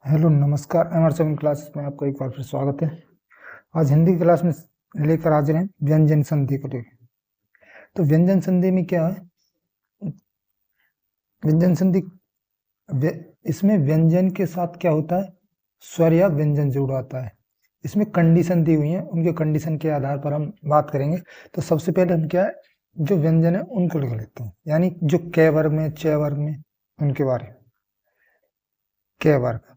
Hello नमस्कार। MR7 classes में आपका एक बार फिर स्वागत है। आज हिंदी की क्लास में लेकर हाजिर हैं व्यंजन संधि को लेकर। तो व्यंजन संधि में क्या है? व्यंजन संधि इसमें व्यंजन के साथ क्या होता है, स्वर या व्यंजन जुड़ा होता है। इसमें कंडीशन दी हुई है, उनके कंडीशन के आधार पर हम बात करेंगे। तो सबसे पहले हम क्या है, जो व्यंजन है उनको लिख लेते हैं, यानी जो क वर्ग में च वर्ग में उनके बारे में। क वर्ग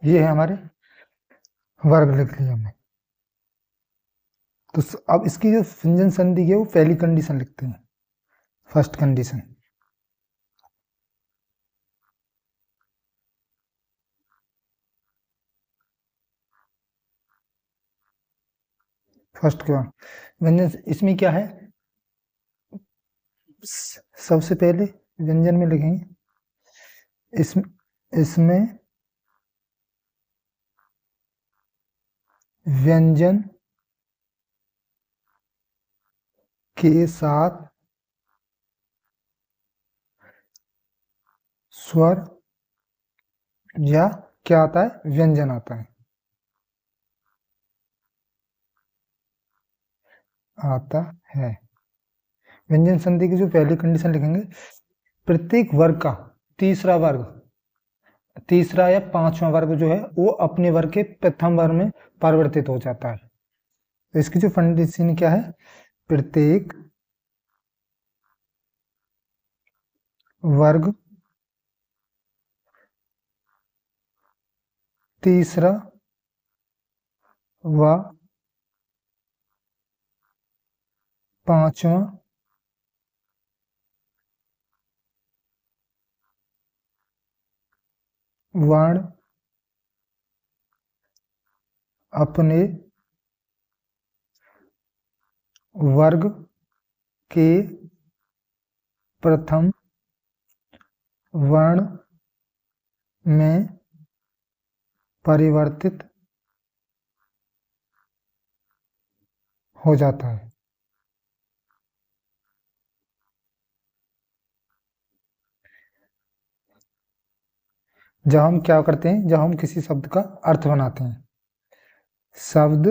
ये है हमारे वर्ग, लिख लिया हमने। तो अब इसकी जो व्यंजन संधि है वो पहली कंडीशन लिखते हैं, फर्स्ट कंडीशन। फर्स्ट के बाद व्यंजन, इसमें क्या है, सबसे पहले व्यंजन में लिखेंगे इसमें व्यंजन के साथ स्वर या क्या आता है, व्यंजन आता है, आता है। व्यंजन संधि की जो पहली कंडीशन लिखेंगे, प्रत्येक वर्ग का तीसरा या पांचवा वर्ग जो है वो अपने वर्ग के प्रथम वर्ग में परिवर्तित हो जाता है। तो इसकी जो कंडीशन क्या है, प्रत्येक वर्ग तीसरा व पांचवा वर्ण अपने वर्ग के प्रथम वर्ण में परिवर्तित हो जाता है। जब हम क्या करते हैं, जब हम किसी शब्द का अर्थ बनाते हैं, शब्द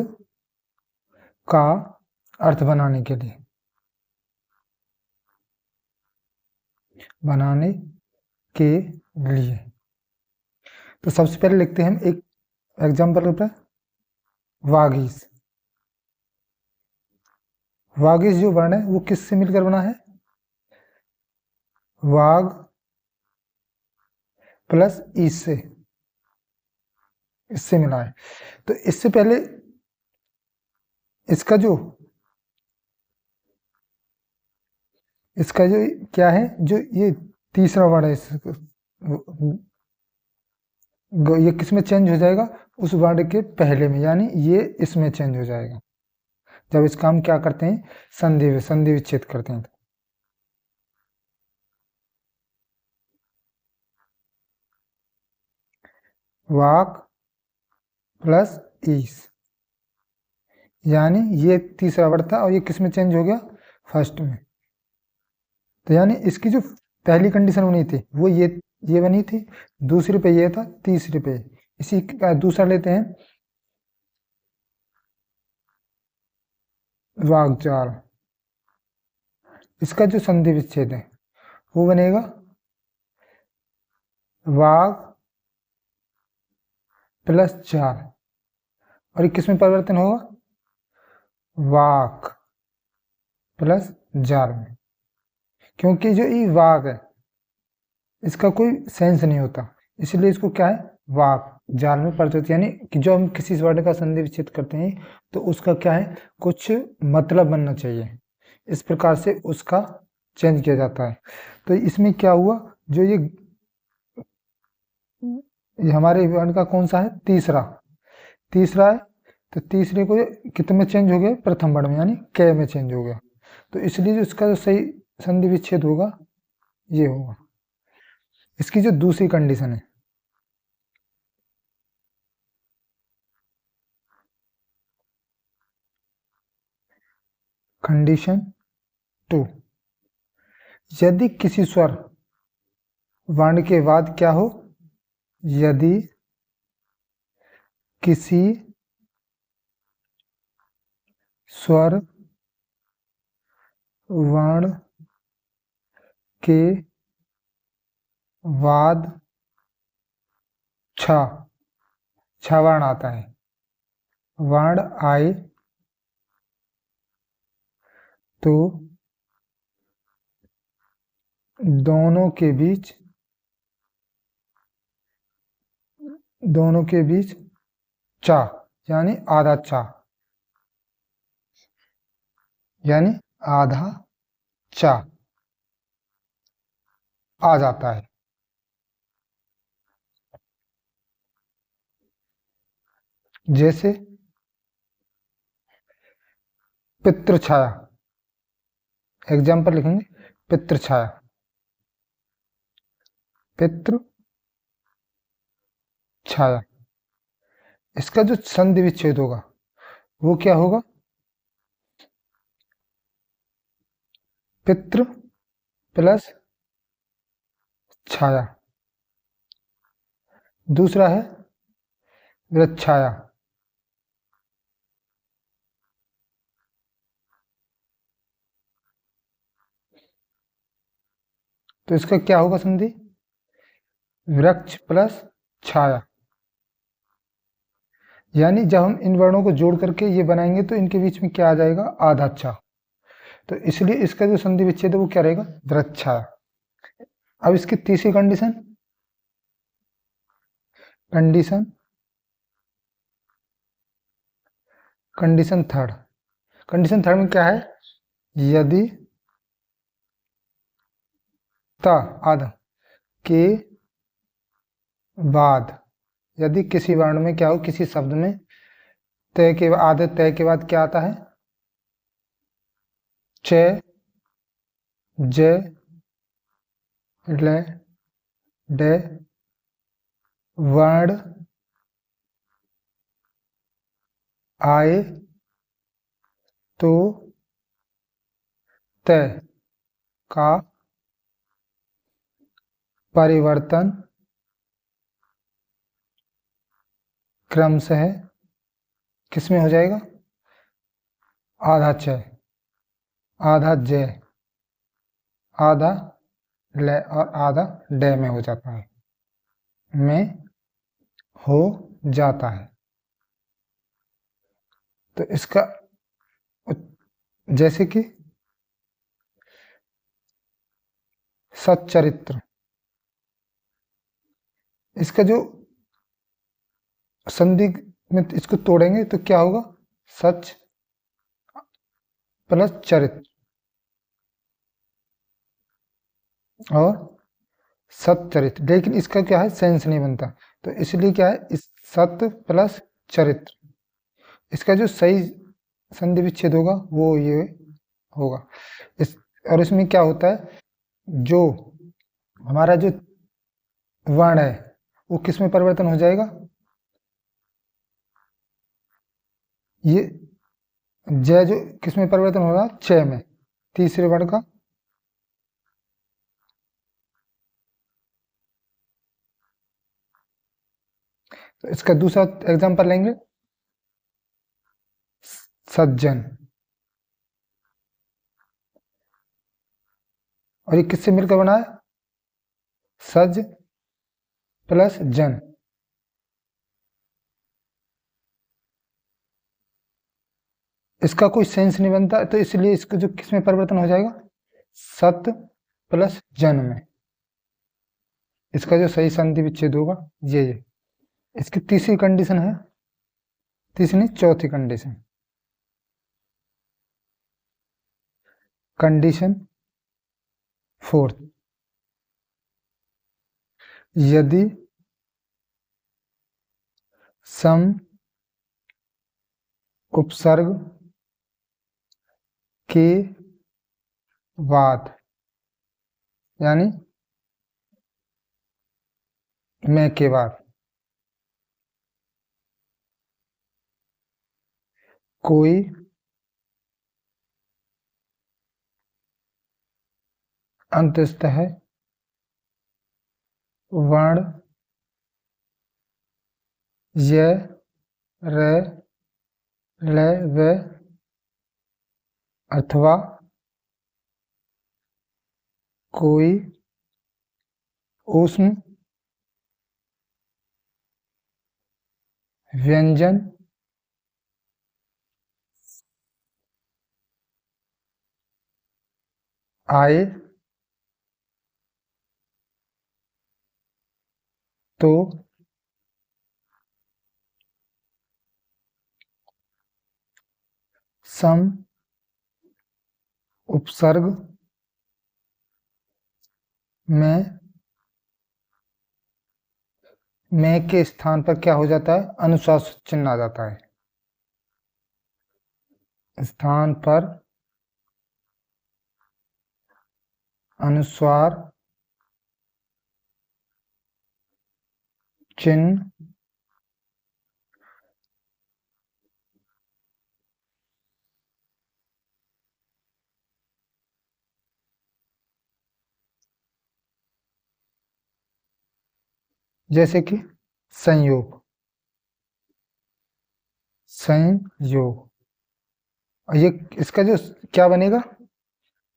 का अर्थ बनाने के लिए तो सबसे पहले लिखते हैं हम एक एग्जाम्पल पर, वागीश। वागीश जो वर्ण है वो किससे मिलकर बना है, वाग प्लस ईस से, इससे मिला है। तो इससे पहले इसका जो क्या है, जो ये तीसरा वर्ड है, ये किस में चेंज हो जाएगा, उस वर्ड के पहले में, यानी ये इसमें चेंज हो जाएगा जब इसका हम क्या करते हैं, संधि विच्छेद करते हैं। वाक प्लस ईस, यानी ये तीसरा वर्ड था और ये किस में चेंज हो गया, फर्स्ट में। तो यानी इसकी जो पहली कंडीशन बनी थी वो ये ये बनी थी, दूसरे पे ये था, तीसरे पे इसी का दूसरा लेते हैं, वागजाल। इसका जो संधि विच्छेद है वो बनेगा वाग प्लस जाल, और किस में परिवर्तन होगा, वाक प्लस जाल में, क्योंकि जो ये वाक है इसका कोई सेंस नहीं होता, इसलिए इसको क्या है, वाक जाल में परिवर्तित, यानी कि जो हम किसी वर्ड का संधि विच्छेद करते हैं तो उसका क्या है, कुछ मतलब बनना चाहिए, इस प्रकार से उसका चेंज किया जाता है। तो इसमें क्या हुआ, जो ये हमारे वर्ण का कौन सा है, तीसरा, तीसरा है, तो तीसरे को कितने में चेंज हो गया, प्रथम वर्ण में, यानी क में चेंज हो गया, तो इसलिए जो इसका जो सही संधि विच्छेद होगा ये होगा। इसकी जो दूसरी कंडीशन है, कंडीशन 2, यदि किसी स्वर वर्ण के बाद क्या हो, यदि किसी स्वर वर्ण के बाद छ वर्ण आता है, वर्ण आए तो दोनों के बीच चा यानी आधा चा, यानी आधा चा आ जाता है। जैसे पितृ छाया, एग्जाम्पल लिखेंगे, पितृ छाया, पितृ छाया, इसका जो संधि विच्छेद होगा वो क्या होगा, पितृ प्लस छाया। दूसरा है वृक्षाया, तो इसका क्या होगा संधि, वृक्ष प्लस छाया, यानी जब हम इन वर्णों को जोड़ करके ये बनाएंगे तो इनके बीच में क्या आ जाएगा, आधा छा, तो इसलिए इसका जो संधि विच्छेद है वो क्या रहेगा, वृक्षाया। अब इसकी तीसरी condition, condition condition third, condition third में क्या है, यदि त आधा के बाद, यदि किसी वर्ण में क्या हो, किसी शब्द में तय के आधे तय के बाद क्या आता है, च ज ल ड वर्ण आए तो तय का परिवर्तन क्रमशः किसमें हो जाएगा, आधा च, आधा ज, आधा ल और आधा ड में हो जाता है, में हो जाता है। तो इसका जैसे कि सच्चरित्र, इसका जो संधि में इसको तोड़ेंगे तो क्या होगा, सच प्लस चरित्र और सच्चरित्र, लेकिन इसका क्या है, सेंस नहीं बनता, तो इसलिए क्या है, इस सत्य प्लस चरित्र, इसका जो सही संधि विच्छेद होगा वो ये होगा। इस और इसमें क्या होता है, जो हमारा जो वर्ण है वो किस में परिवर्तन हो जाएगा, ये जय जो किस में परिवर्तन होगा, च में, तीसरे वर्ण का तो इसका दूसरा एग्जांपल लेंगे, सज्जन। और ये किससे मिलकर बना है? सज प्लस जन। इसका कोई सेंस नहीं बनता, तो इसलिए इसका जो किस में परिवर्तन हो जाएगा? सत प्लस जन में। इसका जो सही संधि विच्छेद होगा ये। इसकी तीसरी कंडीशन है, तीसरी नहीं, चौथी कंडीशन, कंडीशन फोर्थ, यदि सम उपसर्ग के बाद, यानी में के बाद, कोई अंतस्तः वर्ण य र ल व अथवा कोई ऊष्म व्यंजन आए तो सम उपसर्ग में के स्थान पर क्या हो जाता है? अनुस्वार चिन्ह आ जाता है। स्थान पर अनुस्वार चिन्ह जैसे कि संयोग, संयोग। और ये इसका जो क्या बनेगा?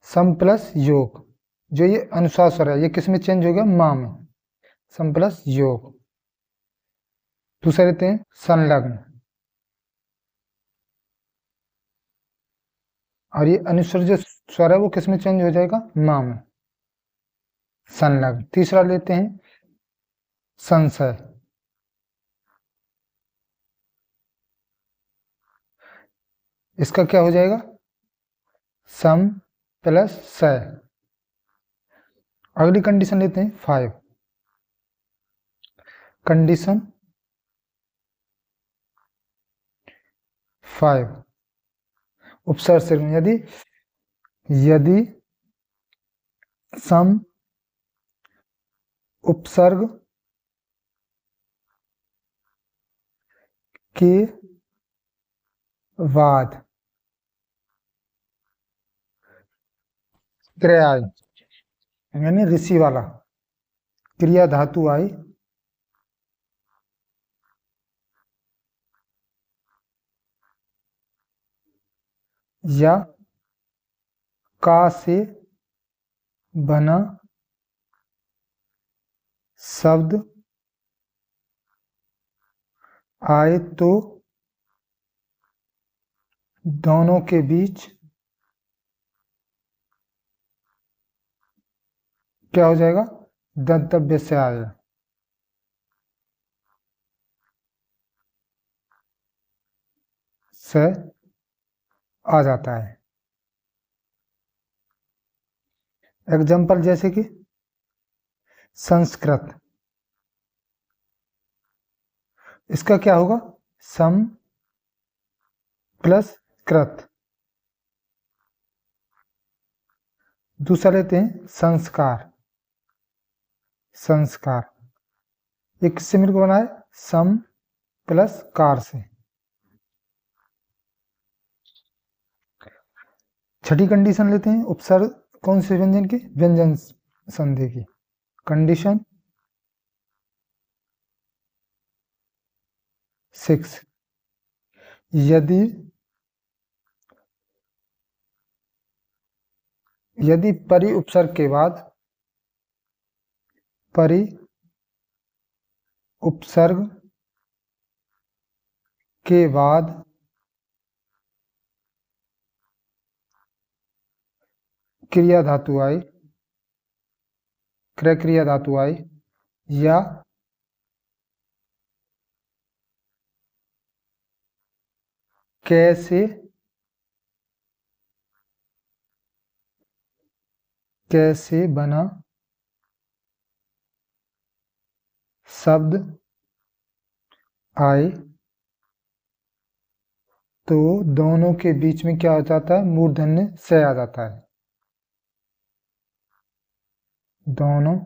सम प्लस योग। जो ये अनुस्वार स्वर है ये किस में चेंज हो गया? मा में। सम प्लस योग। दूसरा लेते हैं संलग्न। और ये अनुस्वर जो स्वर है वो किस में चेंज हो जाएगा? मा में, संलग्न। तीसरा लेते हैं संशय। इसका क्या हो जाएगा? सम प्लस स। अगली कंडीशन लेते हैं 5। कंडीशन 5, उपसर्ग से यदि सम उपसर्ग के बाद क्रिया आई, यानी ऋषि वाला क्रिया धातु आई, या का से बना शब्द आए तो दोनों के बीच क्या हो जाएगा? दंतव्य से आएगा। से आ जाता है। एग्जाम्पल जैसे कि संस्कृत। इसका क्या होगा? सम प्लस कृत। दूसरा लेते हैं संस्कार। संस्कार ये किससे मिलकर बना है? सम प्लस कार से। छठी कंडीशन लेते हैं उपसर्ग कौन से व्यंजन की? व्यंजन संधि की। कंडीशन 6। यदि यदि परि उपसर्ग के बाद परि उपसर्ग के बाद क्रिया धातु आई, क्रय क्रिया धातु आई, या कैसे कैसे बना शब्द आए, तो दोनों के बीच में क्या हो जाता है, मूर्धन्य स आ जाता है। दोनों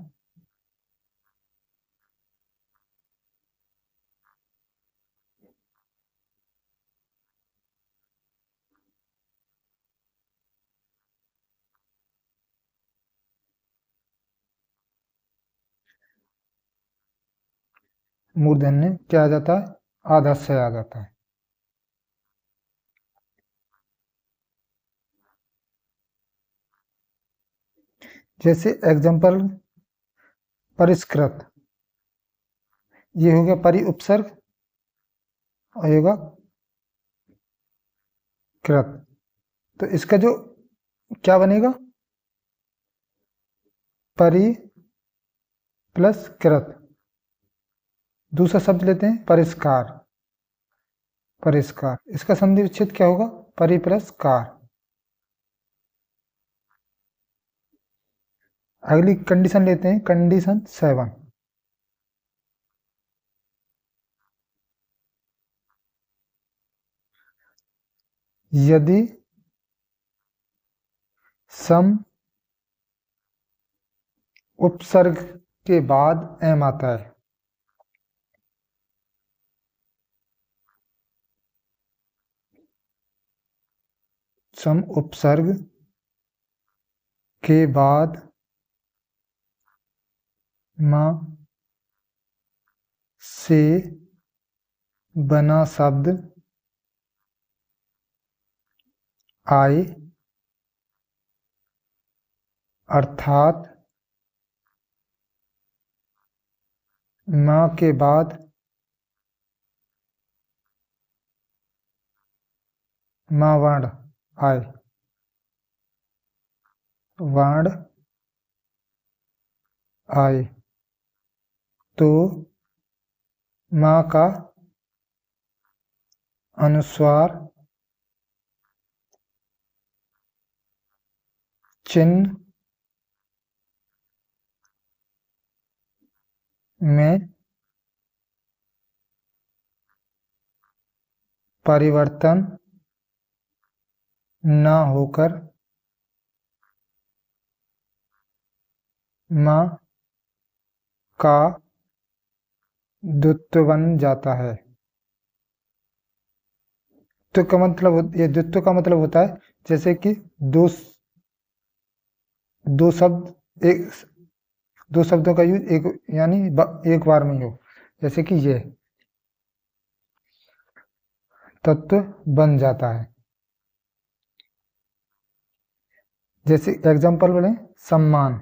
मूर्धन्य क्या आ जाता है, आधा स आ जाता है। जैसे एग्जाम्पल परिष्कृत, ये हो गया परि उपसर्ग और ये होगा कृत। तो इसका जो क्या बनेगा, परि प्लस कृत। दूसरा शब्द लेते हैं परिष्कार, परिष्कार, इसका संधि विच्छेद क्या होगा, परि प्लस कार। अगली कंडीशन लेते हैं, कंडीशन 7। यदि सम उपसर्ग के बाद एम आता है, सम उपसर्ग के बाद म से बना शब्द आए, अर्थात म के बाद म वर्ण आए, वर्ण आए, तो माँ का अनुस्वार चिन्ह में परिवर्तन न होकर माँ का द्वित्व बन जाता है। तो का मतलब, ये द्वित्व का मतलब होता है जैसे कि दो शब्द एक, दो शब्दों का यूज एक यानी एक बार में ही हो, जैसे कि ये तत्व बन जाता है। जैसे एग्जांपल बोले सम्मान,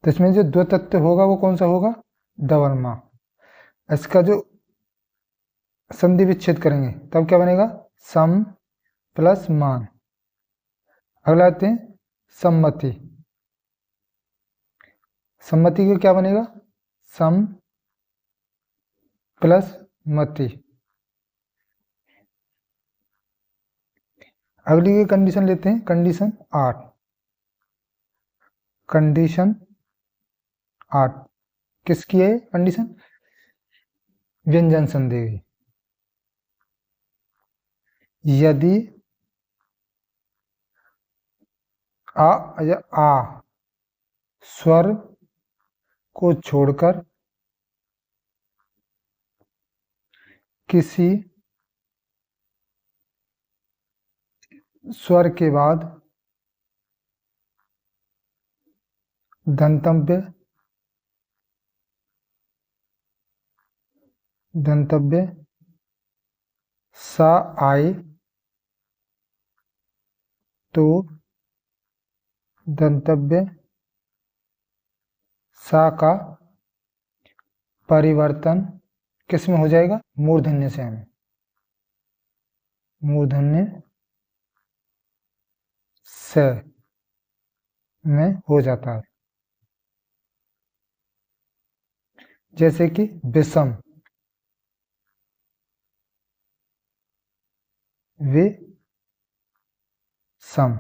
तो इसमें जो दो तत्व होगा वो कौन सा होगा, डबल मा। इसका जो संधि विच्छेद करेंगे तब क्या बनेगा, सम प्लस मान। अगला आते हैं सम्मति, सम्मति का क्या बनेगा, सम प्लस मति। अगली की कंडीशन लेते हैं, कंडीशन 8। कंडीशन 8 किसकी है, कंडीशन व्यंजन संधि की। यदि आ या आ स्वर को छोड़कर किसी स्वर के बाद दंतव्य दंतव्य सा आए तो दंतव्य सा का परिवर्तन किस में हो जाएगा? मूर्धन्य से में, मूर्धन्य से में हो जाता है। जैसे कि विषम, वे सम,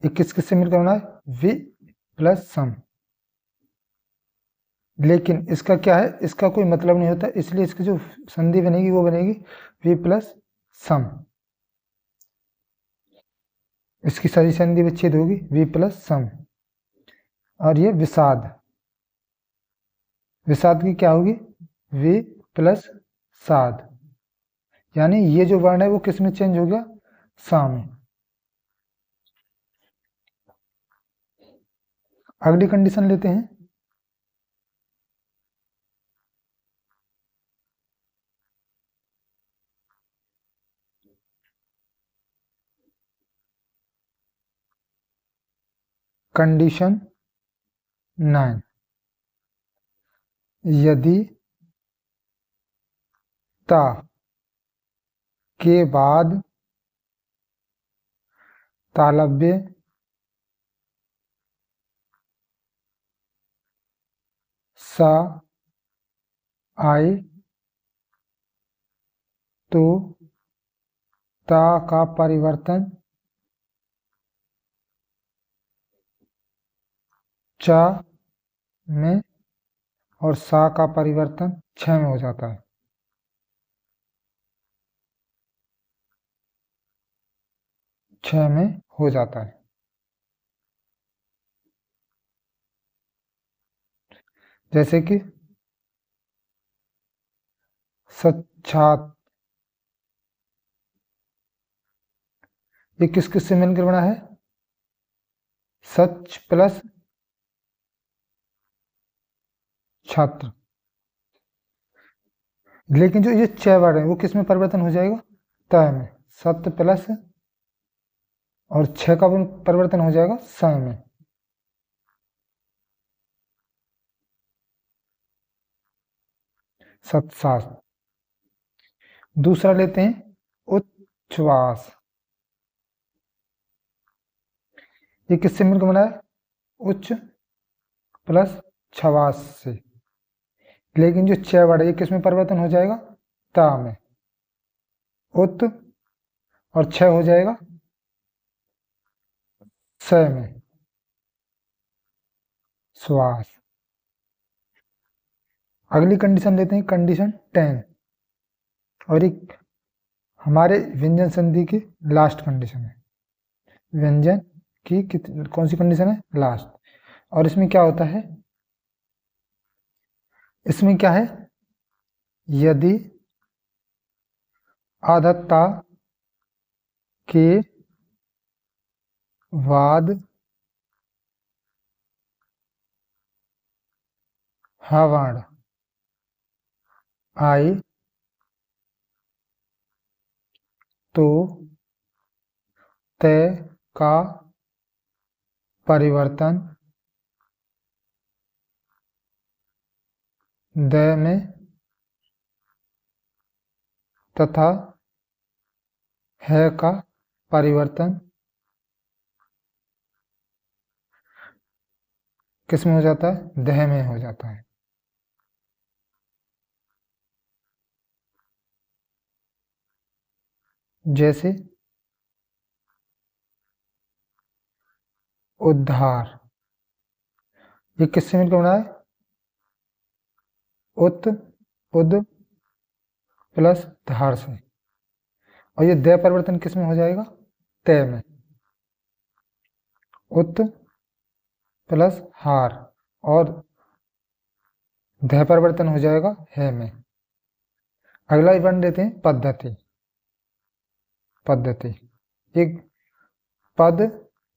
ये किस किस से मिलकर बना है? वि प्लस सम। लेकिन इसका क्या है, इसका कोई मतलब नहीं होता, इसलिए इसकी जो संधि बनेगी वो बनेगी वी प्लस सम। इसकी सारी संधि विच्छेद होगी वी प्लस सम। और ये विषाद, विषाद की क्या होगी? वी प्लस साद। यानी ये जो वर्ण है वो किस में चेंज हो गया? सा में। अगली कंडीशन लेते हैं। कंडीशन 9, यदि ता के बाद तालव्य सा आए तो ता का परिवर्तन चा में और सा का परिवर्तन छ में हो जाता है। छ में हो जाता है। जैसे कि सच्छात, ये किस किस से मिलकर बना है? सच प्लस छात्र। लेकिन जो ये छ वर्ड है वो किस में परिवर्तन हो जाएगा? त में। सत्य प्लस और छ का परिवर्तन हो जाएगा स में। सत्सास। दूसरा लेते हैं उच्छ्वास, ये किससे मिलकर बना है? उच्च प्लस छवास से। लेकिन जो छ वर्ड है ये किस में परिवर्तन हो जाएगा? ता में। उत और छ हो जाएगा स में। श्वास। अगली कंडीशन लेते हैं, कंडीशन 10, और एक हमारे व्यंजन संधि की लास्ट कंडीशन है। व्यंजन की कौन सी कंडीशन है? लास्ट। और इसमें क्या होता है? इसमें क्या है? यदि आधत्ता के बाद हवर्ण आए तो तय का परिवर्तन द में तथा है का परिवर्तन किस में हो जाता है? दह में हो जाता है। जैसे उद्धार, ये किससे मिलकर बना है? उत उद प्लस धार से। और ये दय परिवर्तन किस में हो जाएगा? तय में। उत प्लस हार और दय परिवर्तन हो जाएगा है में। अगला वर्ण लेते हैं पद्धति। पद्धति, एक पद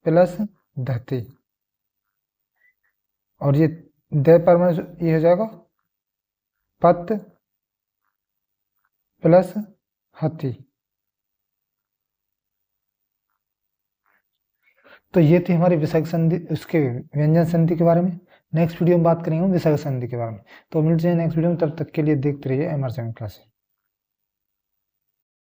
प्लस धति, और ये दय परिवर्तन ये हो जाएगा पत प्लस हाथी। तो ये थी हमारी विसर्ग संधि, उसके व्यंजन संधि के बारे में। नेक्स्ट वीडियो में बात करेंगे विसर्ग संधि के बारे में। तो मिलते हैं नेक्स्ट वीडियो में, तब तक के लिए देखते रहिए MR7 क्लासेस।